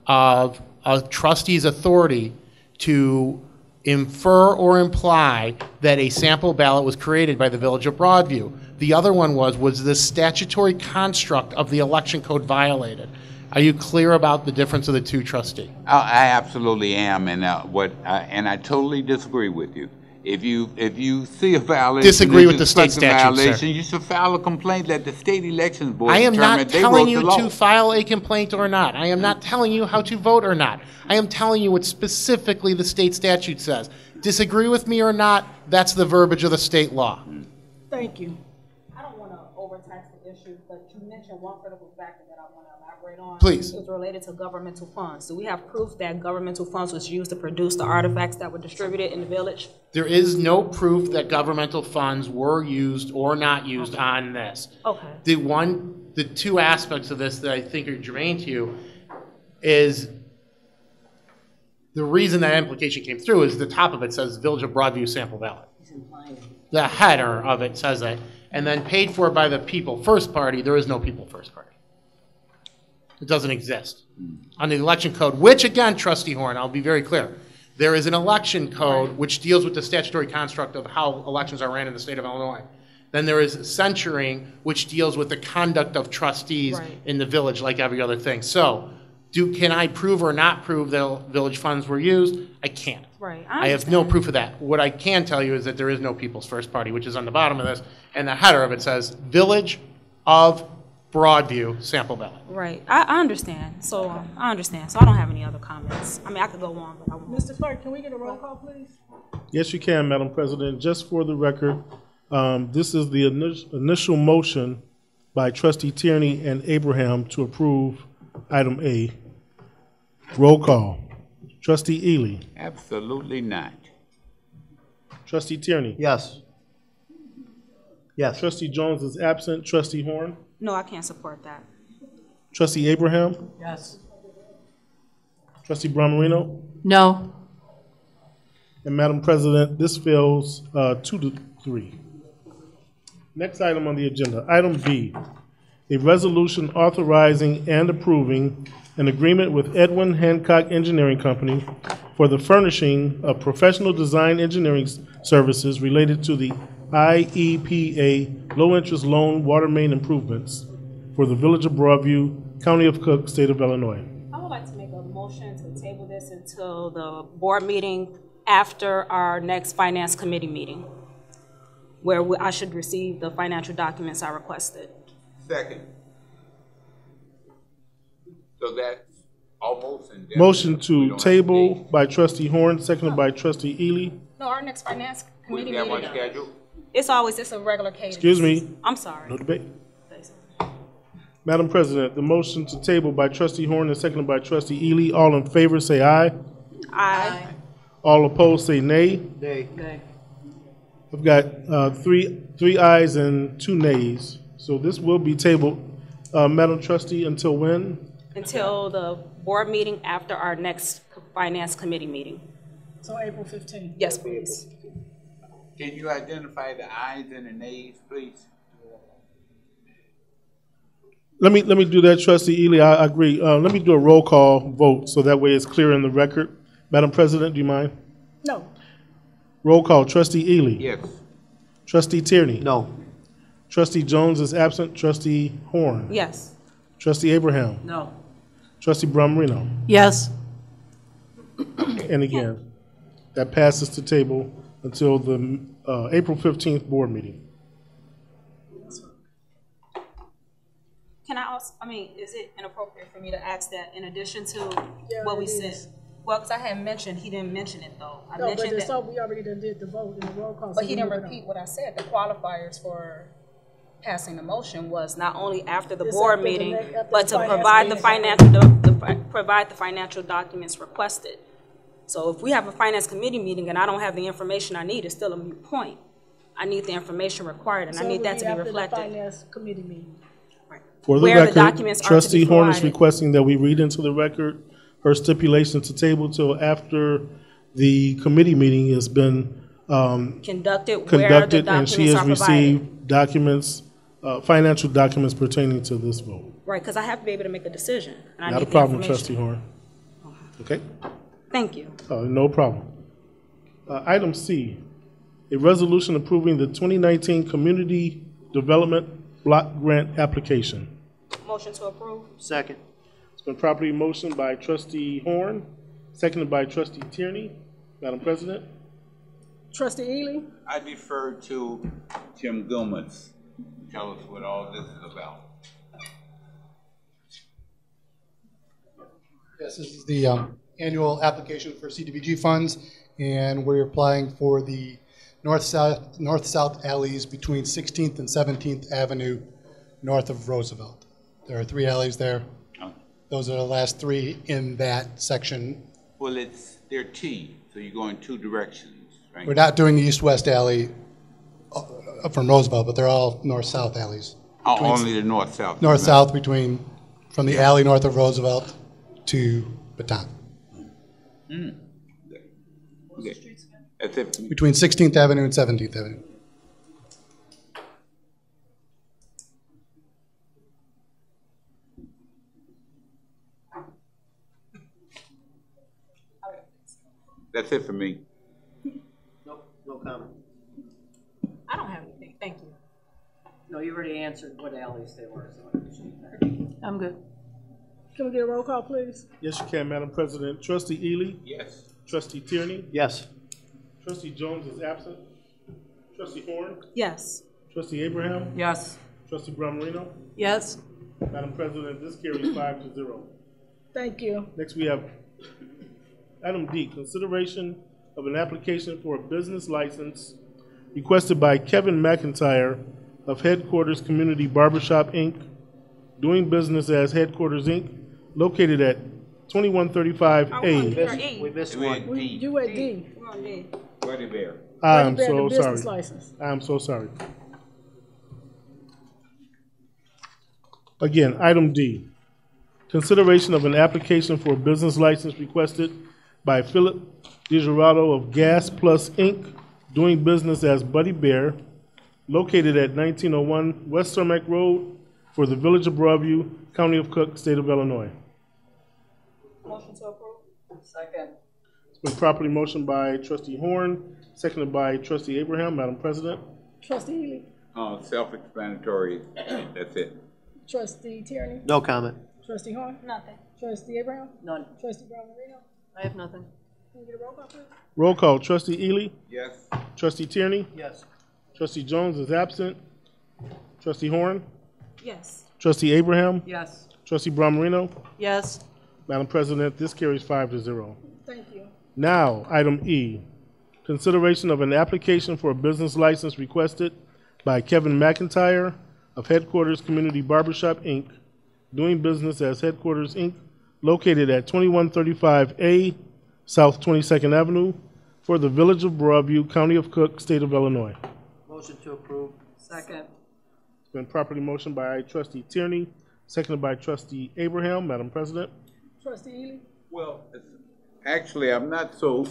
of a trustee's authority to infer or imply that a sample ballot was created by the Village of Broadview. The other one was the statutory construct of the election code violated? Are you clear about the difference of the two, trustee? I absolutely am, and and I totally disagree with you. If you see a violation, Disagree with the state statute, sir. You should file a complaint that the state elections board. I am not determine they telling wrote you the law. to file a complaint or not. I am not telling you how to vote or not. I am telling you what specifically the state statute says. Disagree with me or not, that's the verbiage of the state law. Thank you. I don't want to overtax the issue, but you mentioned one critical factor that I want to elaborate on. Please. It's related to governmental funds. Do we have proof that governmental funds was used to produce the artifacts that were distributed in the village? There is no proof that governmental funds were used or not used on this. Okay. The two aspects of this that I think are germane to you is the reason that implication came through is the top of it says Village of Broadview sample ballot. The header of it says that. And then paid for by the People First Party, there is no People First Party. It doesn't exist. Under the election code, which again, Trustee Horn, I'll be very clear, there is an election code which deals with the statutory construct of how elections are ran in the state of Illinois. Then there is censuring, which deals with the conduct of trustees in the village like every other thing. So, can I prove or not prove that village funds were used? I can't. Right. I have no proof of that. What I can tell you is that there is no People's First Party, which is on the bottom of this, and the header of it says Village of Broadview sample ballot. Right. I understand. So I understand. So I don't have any other comments. I mean, I could go on, but I won't. Mr. Clerk, can we get a roll call, please? Yes, you can, Madam President. Just for the record, this is the initial motion by Trustee Tierney and Abraham to approve item A. Roll call. Trustee Ely. Absolutely not. Trustee Tierney. Yes. Yes. Trustee Jones is absent. Trustee Horn. No, I can't support that. Trustee Abraham. Yes. Trustee Bramarino. No. And Madam President, this fails 2-3. Next item on the agenda, item B, a resolution authorizing and approving an agreement with Edwin Hancock Engineering Company for the furnishing of professional design engineering services related to the IEPA low-interest loan water main improvements for the Village of Broadview, County of Cook, State of Illinois. I would like to make a motion to table this until the board meeting after our next finance committee meeting, where I should receive the financial documents I requested. Second. So that's almost indefinite. Motion to table by Trustee Horn, seconded by Trustee Ely. No, our next finance committee meeting. Was that one scheduled? It's a regular cadence. Excuse me. I'm sorry. No debate. Madam President, the motion to table by Trustee Horn and seconded by Trustee Ely. All in favor say aye. Aye. All opposed say nay. Nay. Nay. I've got three ayes and 2 nays. So this will be tabled, Madam Trustee, until when? Until the board meeting after our next finance committee meeting. So April 15th. Yes, please. Can you identify the ayes and the nays, please? Let me do that, Trustee Ely. I agree. Let me do a roll call vote so that way it's clear in the record. Madam President, do you mind? No. Roll call. Trustee Ely. Yes. Trustee Tierney. No. Trustee Jones is absent. Trustee Horn. Yes. Trustee Abraham. No. Trustee Brumrino. Yes. And again, that passes to table until the April 15th board meeting. Can I also, is it inappropriate for me to ask that in addition to what we said? Well, because I had mentioned, he didn't mention it though. I No, but mentioned it's that, all, we already done did the vote in the roll call. but so he we didn't moving on. repeat what I said. The qualifiers for passing the motion was not only after the It's board after the meeting, next- after but the to finance provide meeting. provide the financial documents requested. So if we have a finance committee meeting and I don't have the information I need, it's still a moot point. I need the information required, and So I it need would that be to be after the reflected. finance committee meeting. For the Where the record, documents are to be Trustee Horn is provided. requesting that we read into the record her stipulation to table till after the committee meeting has been Conducted where the conducted and she documents has are provided. received documents, financial documents pertaining to this vote. Right, because I have to be able to make a decision, and I Not a need the problem, information. Trustee Horn. Okay? Thank you. No problem. Item C, a resolution approving the 2019 Community Development Block Grant Application. Motion to approve? Second. It's been properly motioned by Trustee Horn, seconded by Trustee Tierney. Madam President? Trustee Ely? I defer to Tim Gilmas. Tell us what all this is about. Yes, this is the annual application for CDBG funds, and we're applying for the north-south alleys between 16th and 17th Avenue, north of Roosevelt. There are 3 alleys there. Those are the last 3 in that section. Well, they're T, so you go in 2 directions, right? We're not doing the east-west alley up from Roosevelt, but they're all north-south alleys. Oh, only the north-south. North-south from the alley north of Roosevelt to Baton. Okay. That's it. Between 16th Avenue and 17th Avenue. That's it for me. No comment. I don't have anything, thank you. No, you already answered what alleys they were. I'm good. Can we get a roll call, please? Yes, you can, Madam President. Trustee Ely? Yes. Trustee Tierney? Yes. Trustee Jones is absent. Trustee Horn? Yes. Trustee Abraham? Yes. Trustee Brumrino? Yes. Madam President, this carries 5-0. Thank you. Next, we have item D, consideration of an application for a business license requested by Kevin Mcintyre of Headquarters Community Barbershop, Inc., doing business as Headquarters, Inc., located at 2135A. We missed We one. had D. You at D. We're on D. Buddy Bear. I am Bear, the so business sorry. license. I am so sorry. Again, item D, consideration of an application for a business license requested by Philip DiGirado of Gas Plus, Inc., doing business as Buddy Bear, located at 1901 West Cermak Road for the Village of Broadview, County of Cook, State of Illinois. Motion to approve? Second. It's been properly motioned by Trustee Horn, seconded by Trustee Abraham. Madam President? Trustee Ely? Self-explanatory. That's it. Trustee Tierney? No comment. Trustee Horn? Nothing. Trustee Abraham? None. Trustee Brown Marino? I have nothing. Can we get a roll call, please? Roll call. Trustee Ely? Yes. Trustee Tierney? Yes. Trustee Jones is absent. Trustee Horn? Yes. Trustee Abraham? Yes. Trustee Brumrino? Yes. Madam President, this carries 5-0. Thank you. Now, item E, consideration of an application for a business license requested by Kevin Mcintyre of Headquarters Community Barbershop, Inc., doing business as Headquarters, Inc., located at 2135A South 22nd Avenue for the Village of Broadview, County of Cook, State of Illinois. Motion to approve. Second. It's been properly motioned by trustee Tierney, seconded by trustee Abraham. Madam President. Trustee Ely? Well, actually, I'm not so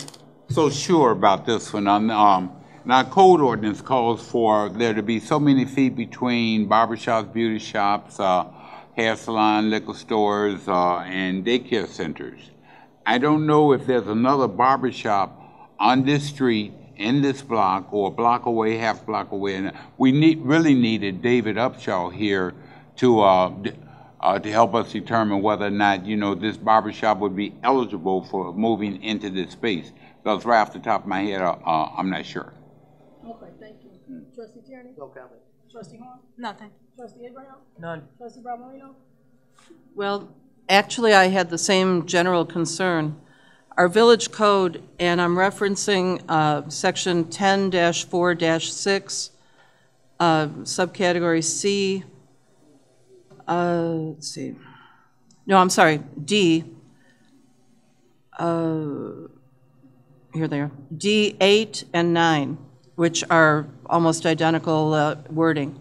sure about this one. Now, code ordinance calls for there to be so many feet between barbershops, beauty shops, hair salon, liquor stores, and daycare centers. I don't know if there's another barbershop on this street, in this block, or a block away, half block away. And we really needed David Upshaw here to help us determine whether or not, this barbershop would be eligible for moving into this space. Because right off the top of my head, I'm not sure. Okay, thank you. Trustee Tierney? No comment. Trustee Horn? Nothing. Trustee Abraham? None. Trustee Barberino? Well, actually, I had the same general concern. Our village code, and I'm referencing section 10-4-6, subcategory C, let's see. No, I'm sorry, D. Here they are. D8 and 9, which are almost identical wording.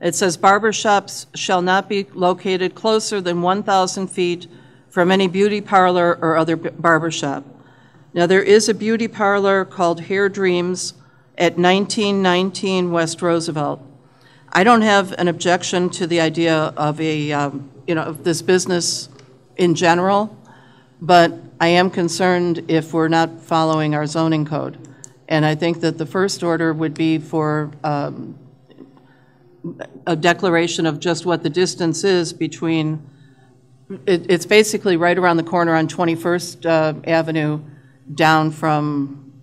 It says barbershops shall not be located closer than 1,000 feet from any beauty parlor or other barbershop. Now, there is a beauty parlor called Hair Dreams at 1919 West Roosevelt. I don't have an objection to the idea of of this business in general, but I am concerned if we're not following our zoning code. And I think that the first order would be for a declaration of just what the distance is between, it's basically right around the corner on 21st Avenue down from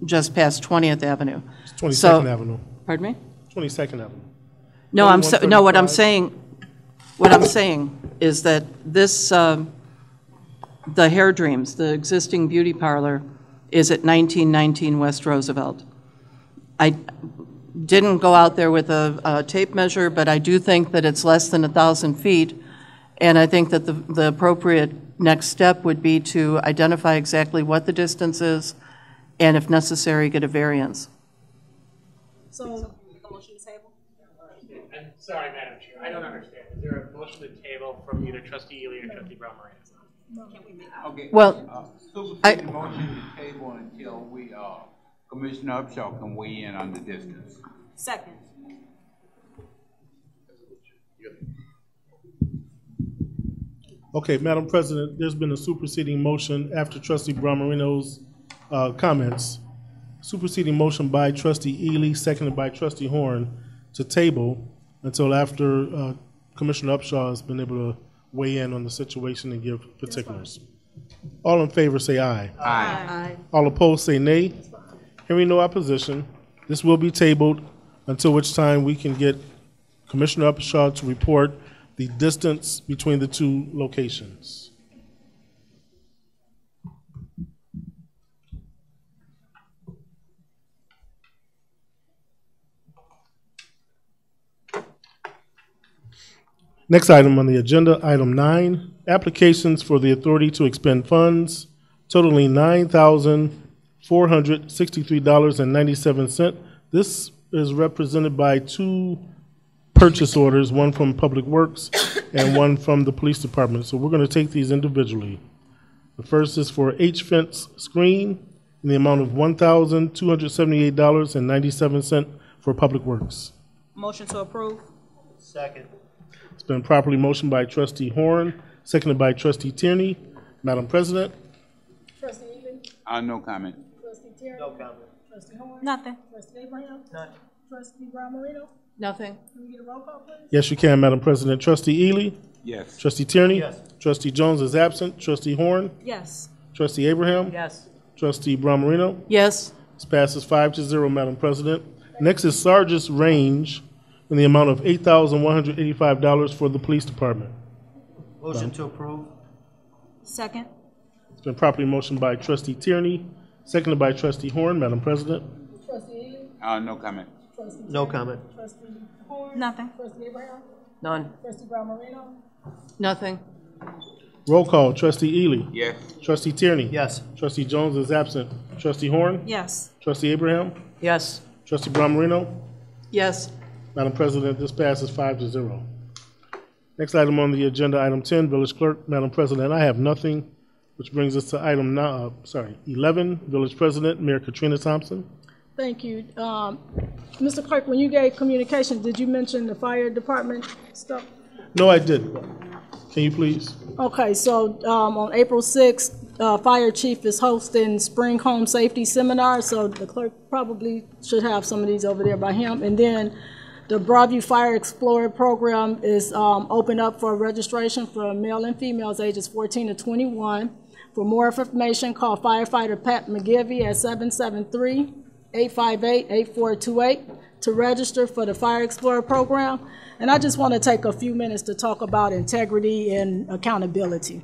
just past 20th Avenue. It's 22nd Avenue. Pardon me? 22nd Avenue. No, what I'm saying is that this, the Hair Dreams, the existing beauty parlor, is at 1919 West Roosevelt. I didn't go out there with a tape measure, but I do think that it's less than 1,000 feet, and I think that the appropriate next step would be to identify exactly what the distance is, and if necessary, get a variance. So, I'm sorry, Madam Chair, I don't understand. Is there a motion to table from either trustee Ely or trustee Brown Moran? Okay. Well, superseding motion to table until Commissioner Upshaw can weigh in on the distance. Second. Okay, Madam President, there's been a superseding motion after trustee Brown Marino's comments. Superseding motion by trustee Ely, seconded by trustee Horn, to table until after Commissioner Upshaw has been able to weigh in on the situation and give particulars. All in favor say aye. Aye. All opposed say nay. Hearing no opposition, this will be tabled until which time we can get Commissioner Upshaw to report the distance between the two locations. Next item on the agenda, item 9, applications for the authority to expend funds totaling $9,463.97. This is represented by two purchase orders, one from Public Works and one from the Police Department. So we're going to take these individually. The first is for H-Fence screen in the amount of $1,278.97 for Public Works. Motion to approve. Second. It's been properly motioned by trustee Horn, seconded by trustee Tierney. Madam President. Trustee Ely? No comment. Trustee Tierney? No comment. Trustee Horn? Nothing. Trustee Abraham? None. Trustee Brown Marino? Nothing. Can we get a roll call, please? Yes, you can, Madam President. Trustee Ely? Yes. Trustee Tierney? Yes. Trustee Jones is absent. Trustee Horn? Yes. Trustee Abraham? Yes. Trustee Brown Marino? Yes. This passes 5-0, Madam President. Next is Sargent's Range in the amount of $8,185 for the Police Department. Motion to approve. Second. It's been properly motioned by trustee Tierney, seconded by trustee Horn. Madam President. Trustee Ely? No comment. Trustee No Tierney? comment. Trustee Horn? Nothing. Trustee Abraham? None. Trustee Brown Marino? Nothing. Roll call, trustee Ely. Yes. Trustee Tierney. Yes. Trustee Jones is absent. Trustee Horn. Yes. Trustee Abraham. Yes. Trustee Brown Marino. Yes. Madam President, this passes 5-0. Next item on the agenda, item 10, village clerk. Madam President, I have nothing, which brings us to item 11, village president, Mayor Katrina Thompson. Thank you. Mr. Clerk, when you gave communication, did you mention the fire department stuff? No, I didn't. Can you please? Okay, so on April 6th, Fire Chief is hosting Spring Home Safety Seminar, so the clerk probably should have some of these over there by him. And then the Broadview Fire Explorer program is open up for registration for male and females ages 14 to 21. For more information, call firefighter Pat McGivey at 773-858-8428 to register for the Fire Explorer program. And I just want to take a few minutes to talk about integrity and accountability.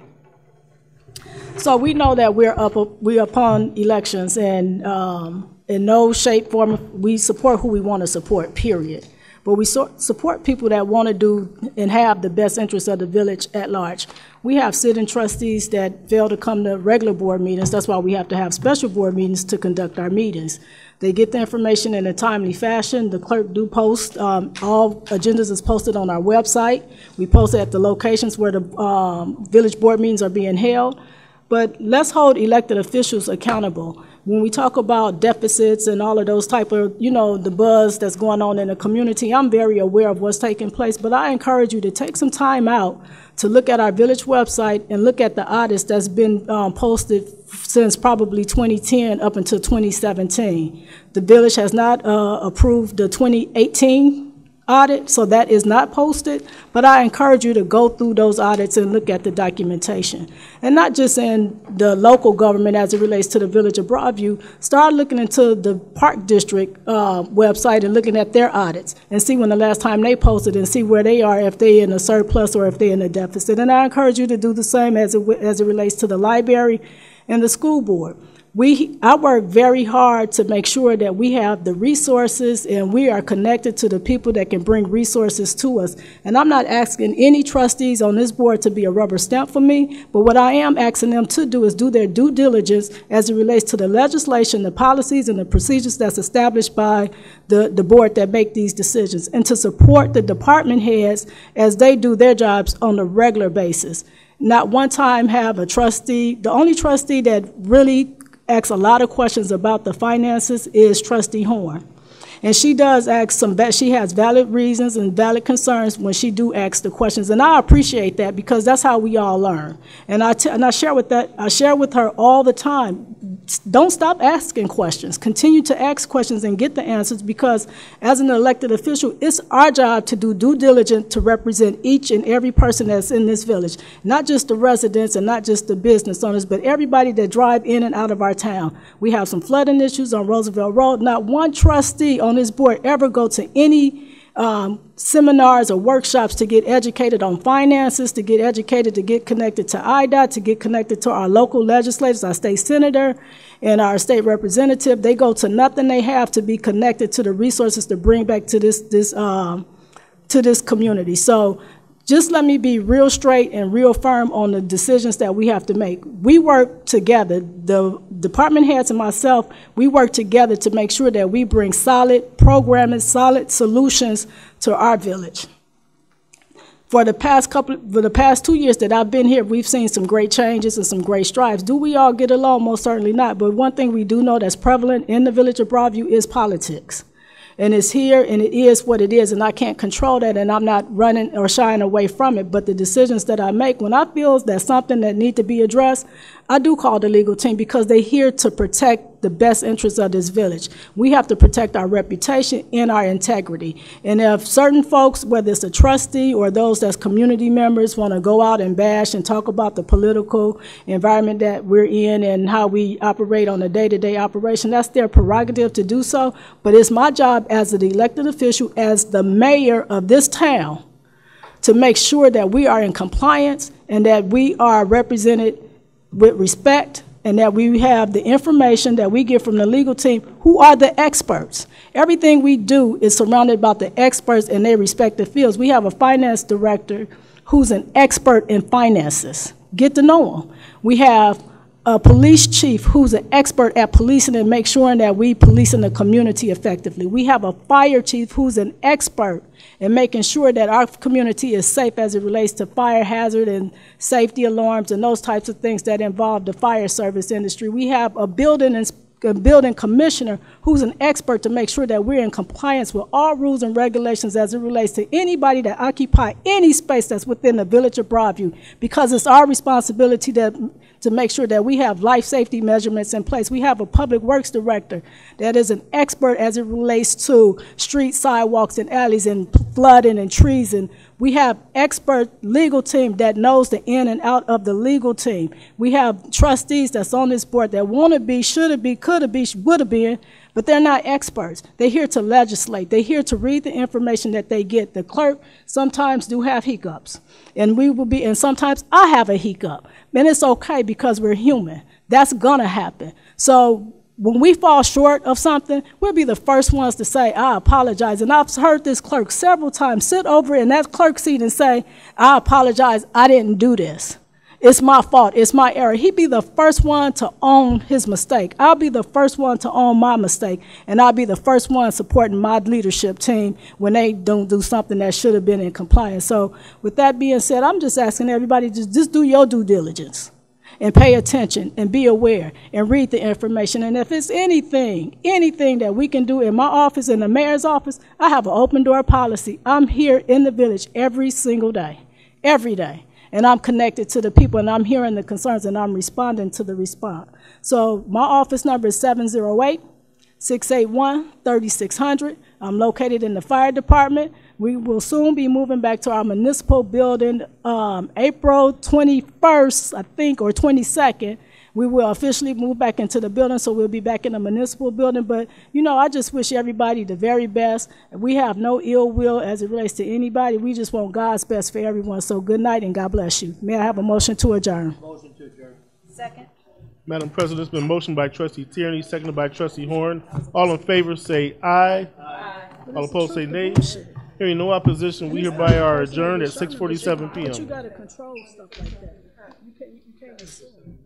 So we know that we're upon elections, and in no shape, form, we support who we want to support, period. But we support people that want to do and have the best interests of the village at large. We have sitting trustees that fail to come to regular board meetings. That's why we have to have special board meetings to conduct our meetings. They get the information in a timely fashion. The clerk do post, all agendas is posted on our website. We post it at the locations where the village board meetings are being held. But let's hold elected officials accountable. When we talk about deficits and all of those type of, the buzz that's going on in the community, I'm very aware of what's taking place, but I encourage you to take some time out to look at our village website and look at the audits that's been posted since probably 2010 up until 2017. The village has not approved the 2018 audit, so that is not posted, but I encourage you to go through those audits and look at the documentation. And not just in the local government as it relates to the village of Broadview, start looking into the Park District website and looking at their audits and see when the last time they posted and see where they are, if they're in a surplus or if they're in a deficit. And I encourage you to do the same as it relates to the library and the school board. I work very hard to make sure that we have the resources and we are connected to the people that can bring resources to us. And I'm not asking any trustees on this board to be a rubber stamp for me, but what I am asking them to do is do their due diligence as it relates to the legislation, the policies, and the procedures that's established by the board that make these decisions, and to support the department heads as they do their jobs on a regular basis. Not one time have a trustee, the only trustee that really asks a lot of questions about the finances is Trustee Horn. And she does ask she has valid reasons and valid concerns when she do ask the questions. And I appreciate that because that's how we all learn. And I share with her all the time. Don't stop asking questions. Continue to ask questions and get the answers, because as an elected official, it's our job to do due diligence to represent each and every person that's in this village, not just the residents and not just the business owners, but everybody that drive in and out of our town. We have some flooding issues on Roosevelt Road. Not one trustee on this board ever go to any seminars or workshops to get educated on finances, to get educated, to get connected to IDOT, to get connected to our local legislators, our state senator, and our state representative. They go to nothing they have to be connected to the resources to bring back to this community. So just let me be real straight and real firm on the decisions that we have to make. We work together, the department heads and myself, we work together to make sure that we bring solid programming, solid solutions to our village. For the past 2 years that I've been here, we've seen some great changes and some great strides. Do we all get along? Most certainly not. But one thing we do know that's prevalent in the village of Broadview is politics. And it's here, and it is what it is, and I can't control that, and I'm not running or shying away from it. But the decisions that I make, when I feel that's something that needs to be addressed, I do call the legal team, because they're here to protect the best interests of this village. We have to protect our reputation and our integrity. And if certain folks, whether it's a trustee or those that's community members, want to go out and bash and talk about the political environment that we're in and how we operate on a day-to-day operation, that's their prerogative to do so. But it's my job as an elected official, as the mayor of this town, to make sure that we are in compliance and that we are represented with respect, and that we have the information that we get from the legal team, who are the experts. Everything we do is surrounded by the experts in their respective fields. We have a finance director who's an expert in finances, get to know them. We have a police chief who's an expert at policing and make sure that we police in the community effectively. We have a fire chief who's an expert in making sure that our community is safe as it relates to fire hazard and safety alarms and those types of things that involve the fire service industry. We have a building commissioner who's an expert to make sure that we're in compliance with all rules and regulations as it relates to anybody that occupy any space that's within the village of Broadview, because it's our responsibility to make sure that we have life safety measurements in place. We have a public works director that is an expert as it relates to street sidewalks and alleys and flooding and trees, and we have expert legal team that knows the in and out of the legal team. We have trustees that's on this board that want to be, should have been, could have been, would have been, but they're not experts. They're here to legislate. They're here to read the information that they get. The clerk sometimes do have hiccups, and sometimes I have a hiccup, and it's okay because we're human. That's gonna happen. So when we fall short of something, we'll be the first ones to say, I apologize. And I've heard this clerk several times sit over in that clerk seat and say, I apologize, I didn't do this. It's my fault, it's my error. He'd be the first one to own his mistake. I'll be the first one to own my mistake, and I'll be the first one supporting my leadership team when they don't do something that should have been in compliance. So with that being said, I'm just asking everybody to just do your due diligence and pay attention and be aware and read the information. And if it's anything that we can do in my office, in the mayor's office, I have an open door policy. I'm here in the village every single day, every day. And I'm connected to the people, and I'm hearing the concerns, and I'm responding to the response. So my office number is 708-681-3600. I'm located in the fire department. We will soon be moving back to our municipal building April 21st, I think, or 22nd. We will officially move back into the building, so we'll be back in the municipal building. But, you know, I just wish everybody the very best. We have no ill will as it relates to anybody. We just want God's best for everyone. So good night and God bless you. May I have a motion to adjourn? Motion to adjourn. Second. Madam President, it's been motioned by Trustee Tierney, seconded by Trustee Horn. All in favor say aye. Aye. All opposed say nay. Hearing no opposition, we hereby are adjourned at 6:47 p.m. But you got to control stuff like that. You can't assume.